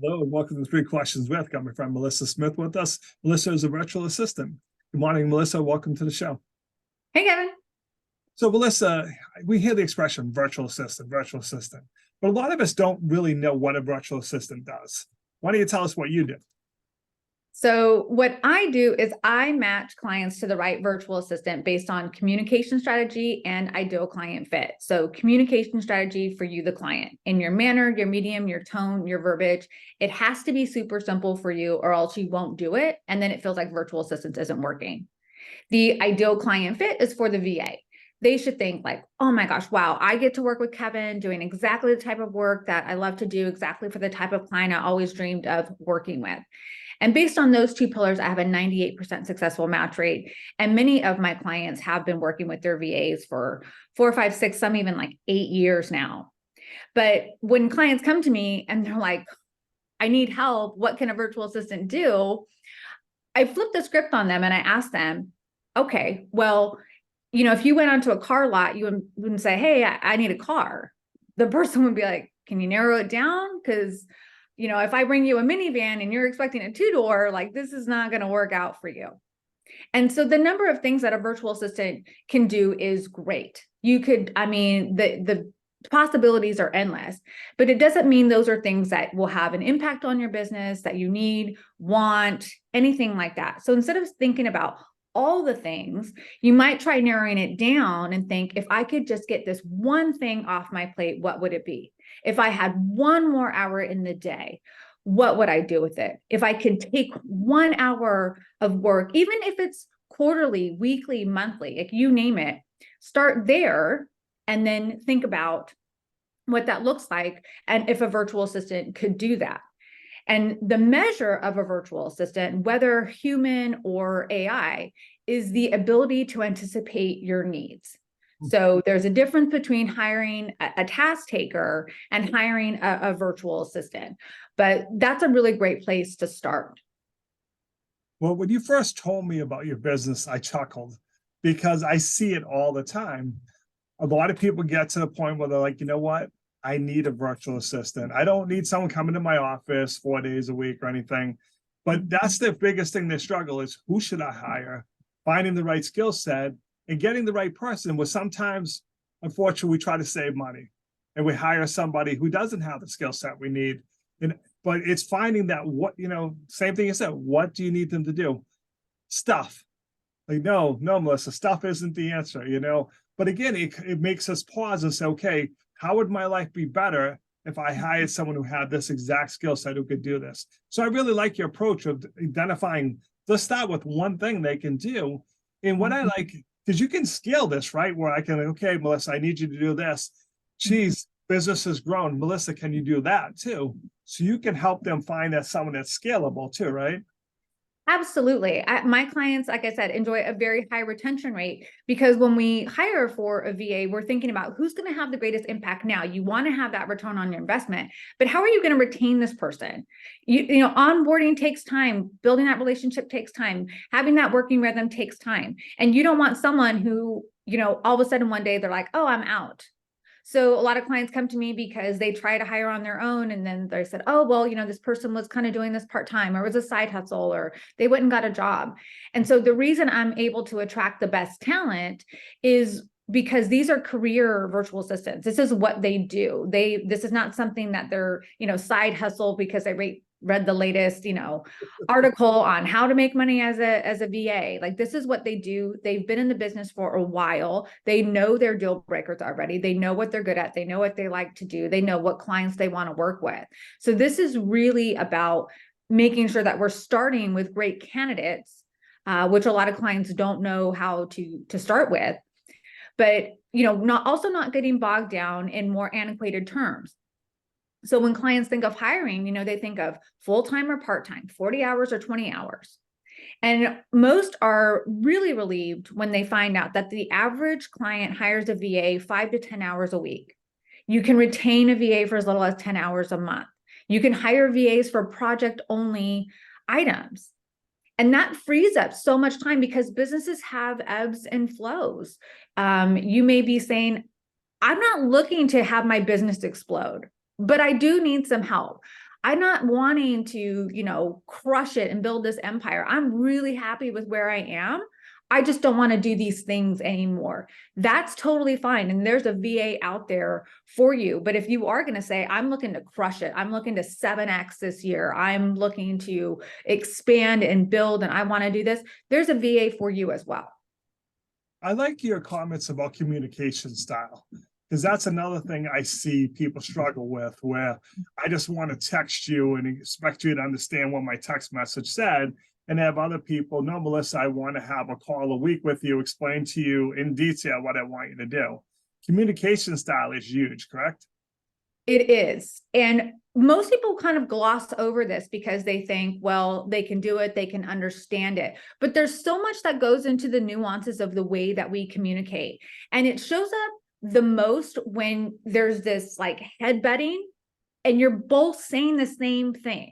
Hello, and welcome to Three Questions With. Got my friend Melissa Smith with us. Melissa is a virtual assistant. Good morning, Melissa. Welcome to the show. Hey, Kevin. So, Melissa, we hear the expression virtual assistant, but a lot of us don't really know what a virtual assistant does. Why don't you tell us what you do? So what I do is I match clients to the right virtual assistant based on communication strategy and ideal client fit. So communication strategy for you, the client, in your manner, your medium, your tone, your verbiage. It has to be super simple for you or else you won't do it. And then it feels like virtual assistance isn't working. The ideal client fit is for the VA. They should think like, oh my gosh, wow, I get to work with Kevin doing exactly the type of work that I love to do, exactly for the type of client I always dreamed of working with. And based on those two pillars, I have a 98% successful match rate. And many of my clients have been working with their VAs for 4, 5, 6, some even like 8 years now. But when clients come to me and they're like, I need help, what can a virtual assistant do? I flip the script on them and I ask them, okay, well, if you went onto a car lot, you wouldn't say, hey, I need a car. The person would be like, can you narrow it down? Because if I bring you a minivan and you're expecting a 2-door, like this is not going to work out for you. And so the number of things that a virtual assistant can do is great. The possibilities are endless, but it doesn't mean those are things that will have an impact on your business that you need, want, anything like that. So instead of thinking about all the things, you might try narrowing it down and think, if I could just get this one thing off my plate, what would it be? If I had one more hour in the day, what would I do with it? If I could take 1 hour of work, even if it's quarterly, weekly, monthly, like you name it, start there and then think about what that looks like and if a virtual assistant could do that. And the measure of a virtual assistant, whether human or AI, is the ability to anticipate your needs. So there's a difference between hiring a task taker and hiring a virtual assistant, but that's a really great place to start. Well, when you first told me about your business, I chuckled because I see it all the time. A lot of people get to the point where they're like, you know what? I need a virtual assistant. I don't need someone coming to my office 4 days a week or anything. But that's the biggest thing they struggle is who should I hire? Finding the right skill set and getting the right person. Where sometimes, unfortunately, we try to save money and we hire somebody who doesn't have the skill set we need. But it's finding that same thing you said, what do you need them to do? Stuff. Like, no, Melissa, stuff isn't the answer, But again, it makes us pause and say, okay, how would my life be better if I hired someone who had this exact skill set who could do this? So I really like your approach of identifying, let's start with one thing they can do. And what I like, because you can scale this, right? Where I can, okay, Melissa, I need you to do this. Geez, business has grown. Melissa, can you do that too? So you can help them find that someone that's scalable too, right? Absolutely. My clients, like I said, enjoy a very high retention rate because when we hire for a VA, we're thinking about who's going to have the greatest impact now. You want to have that return on your investment, but how are you going to retain this person? Onboarding takes time. Building that relationship takes time. Having that working rhythm takes time. And you don't want someone who, all of a sudden one day they're like, oh, I'm out. So a lot of clients come to me because they try to hire on their own. And then they said, oh, well, this person was kind of doing this part-time or it was a side hustle or they went and got a job. And so the reason I'm able to attract the best talent is because these are career virtual assistants. This is what they do. This is not something that they're, side hustle because they read the latest, article on how to make money as a VA. Like this is what they do. They've been in the business for a while. They know their deal breakers already. They know what they're good at. They know what they like to do. They know what clients they want to work with. So this is really about making sure that we're starting with great candidates, which a lot of clients don't know how to start with. But, not getting bogged down in more antiquated terms. So when clients think of hiring, they think of full-time or part-time, 40 hours or 20 hours. And most are really relieved when they find out that the average client hires a VA 5 to 10 hours a week. You can retain a VA for as little as 10 hours a month. You can hire VAs for project-only items. And that frees up so much time because businesses have ebbs and flows. You may be saying, I'm not looking to have my business explode, but I do need some help. I'm not wanting to, crush it and build this empire. I'm really happy with where I am. I just don't want to do these things anymore. That's totally fine. And there's a VA out there for you. But if you are going to say, I'm looking to crush it, I'm looking to 7X this year, I'm looking to expand and build, and I want to do this, there's a VA for you as well. I like your comments about communication style, because that's another thing I see people struggle with, where I just want to text you and expect you to understand what my text message said, and have other people, no, Melissa, I want to have a call a week with you, explain to you in detail what I want you to do. Communication style is huge, correct? It is. And most people kind of gloss over this because they think, well, they can do it, they can understand it. But there's so much that goes into the nuances of the way that we communicate. And it shows up the most when there's this like headbutting and you're both saying the same thing.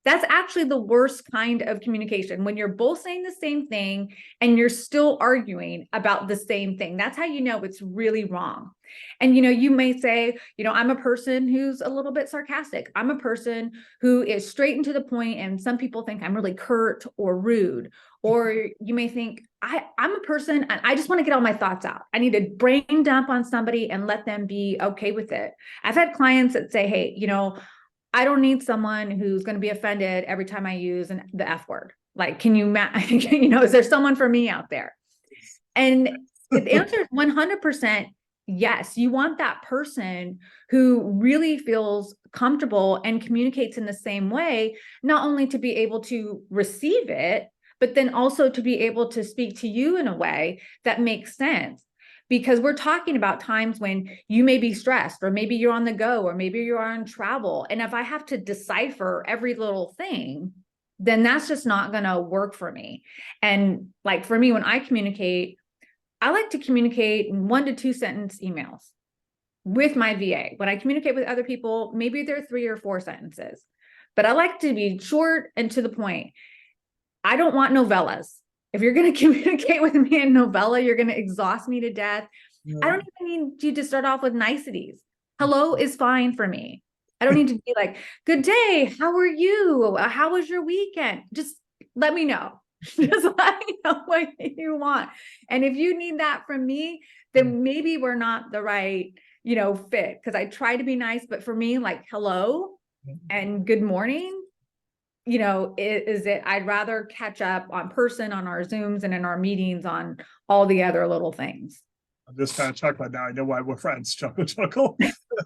That's actually the worst kind of communication, when you're both saying the same thing and you're still arguing about the same thing. That's how you know it's really wrong. And, you may say, I'm a person who's a little bit sarcastic. I'm a person who is straight and to the point, and some people think I'm really curt or rude. Or you may think, I'm a person and I just want to get all my thoughts out. I need to brain dump on somebody and let them be okay with it. I've had clients that say, hey, I don't need someone who's going to be offended every time I use the F word. Like, can you, is there someone for me out there? And the answer is 100% yes. You want that person who really feels comfortable and communicates in the same way, not only to be able to receive it, but then also to be able to speak to you in a way that makes sense. Because we're talking about times when you may be stressed, or maybe you're on the go, or maybe you're on travel. And if I have to decipher every little thing, then that's just not going to work for me. And like for me, when I communicate, I like to communicate in 1 to 2 sentence emails with my VA. When I communicate with other people, maybe they're 3 or 4 sentences, but I like to be short and to the point. I don't want novellas. If you're going to communicate with me in novella, you're going to exhaust me to death. Yeah. I don't even need you to start off with niceties. Hello is fine for me. I don't need to be like, good day. How are you? How was your weekend? Just let me know. Just let me know what you want. And if you need that from me, then maybe we're not the right, fit. Because I try to be nice, but for me, like hello and good morning, I'd rather catch up on person on our Zooms and in our meetings on all the other little things. I'm just kind of chuckling now. I know why we're friends. Chuckle,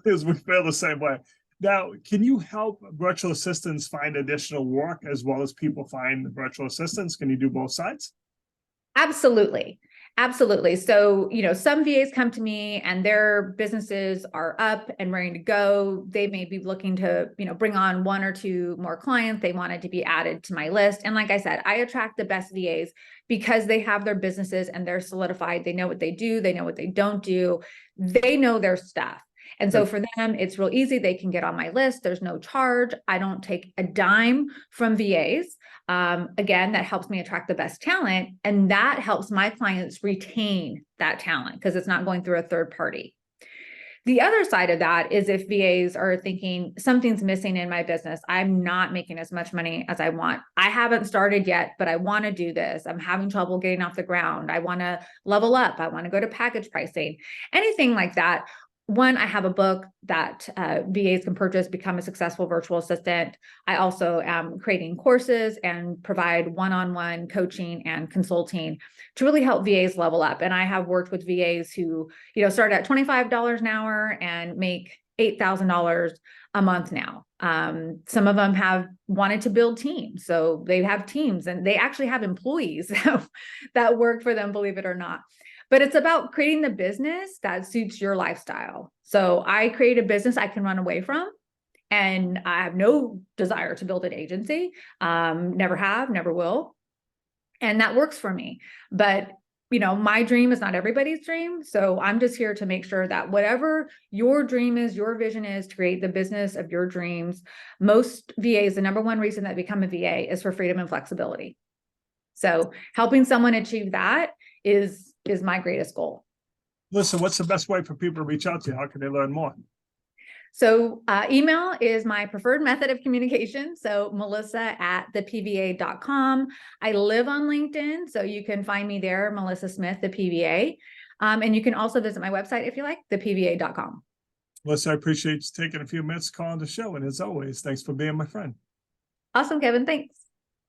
because we feel the same way. Now, can you help virtual assistants find additional work as well as people find virtual assistants? Can you do both sides? Absolutely. Absolutely. So, some VAs come to me and their businesses are up and ready to go. They may be looking to, bring on 1 or 2 more clients. They wanted to be added to my list. And like I said, I attract the best VAs because they have their businesses and they're solidified. They know what they do. They know what they don't do. They know their stuff. And so for them, it's real easy. They can get on my list. There's no charge. I don't take a dime from VAs. Again, that helps me attract the best talent. And that helps my clients retain that talent because it's not going through a third party. The other side of that is if VAs are thinking something's missing in my business, I'm not making as much money as I want. I haven't started yet, but I want to do this. I'm having trouble getting off the ground. I want to level up. I want to go to package pricing, anything like that. One, I have a book that VAs can purchase, Become a Successful Virtual Assistant. I also am creating courses and provide one-on-one coaching and consulting to really help VAs level up. And I have worked with VAs who, start at $25 an hour and make $8,000 a month now. Some of them have wanted to build teams. So they have teams and they actually have employees that work for them, believe it or not. But it's about creating the business that suits your lifestyle. So I create a business I can run away from, and I have no desire to build an agency. Never have, never will. And that works for me. But, my dream is not everybody's dream. So I'm just here to make sure that whatever your dream is, your vision is to create the business of your dreams. Most VAs, the number one reason that become a VA is for freedom and flexibility. So helping someone achieve that is my greatest goal. Listen, what's the best way for people to reach out to you? How can they learn more? So email is my preferred method of communication. So melissa@thepva.com. I live on LinkedIn, so you can find me there, Melissa Smith, the PVA. And you can also visit my website if you like, thepva.com. Melissa, I appreciate you taking a few minutes to call on the show. And as always, thanks for being my friend. Awesome, Kevin. Thanks.